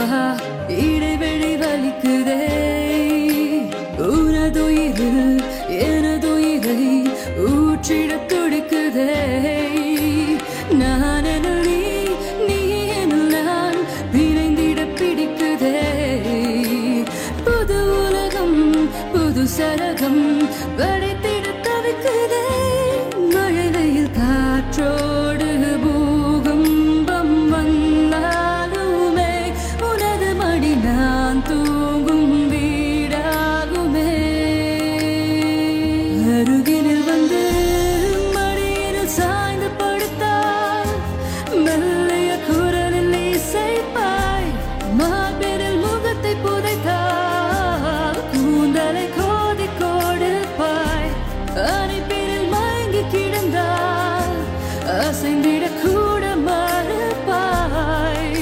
வா இடைவெளி வலிக்குதே உனதுயிரில் எனதுயிரை ஊற்றிட துடிக்குதே நான் என நீ என நான் பிணைந்திட பிடிக்குதே புது உலகம் புது சரகம் படைத்திட தவிக்குதே மழை வெயில் காற்றோடு பூகம்பம் வந்தாலுமே உனது மடி நான் தூங்கும் வீடாகுமே அருகினில் வந்து மடியில் சாய்ந்து படுத்தால் மெல்லிய குரலில் இசைப்பாய் மார்பினில் முகத்தை புதைத்தால் கூந்தலை கோதி கொடுப்பாய் அணைப்பினில் மயங்கி கிடந்தால் அசைந்திட கூட மறுப்பாய்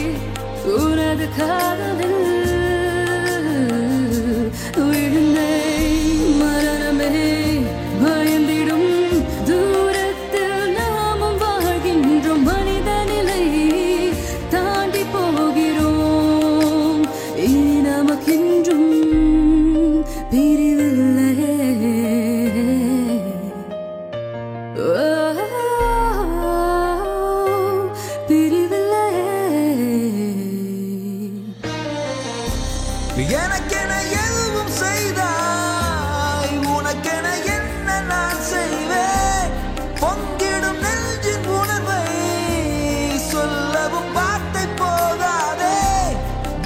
உனது காதலில் விழுந்தே மரணமே பயந்திடும் தூரத்தில் நாமும் வாழ்கின்றோம் மனித நிலை தாண்டி போகிறோம் இனி நமக்கென்றும் பிரிவில்லையே எனக்கென எதுவும் செய்தாய் உனக்கென என்ன நான் செய்வேன் பொங்கிடும் நெஞ்சின் உணர்வை சொல்லவும் வார்த்தை போகாதே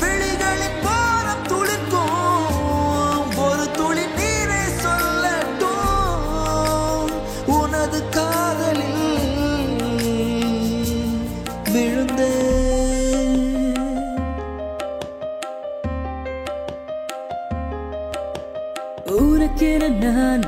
விழிகளின் பாரம் துளிர்க்கும் ஒரு துளி நீரை சொல்லட்டும் உனது காதலில் விழுந்தே உனக்கென நான்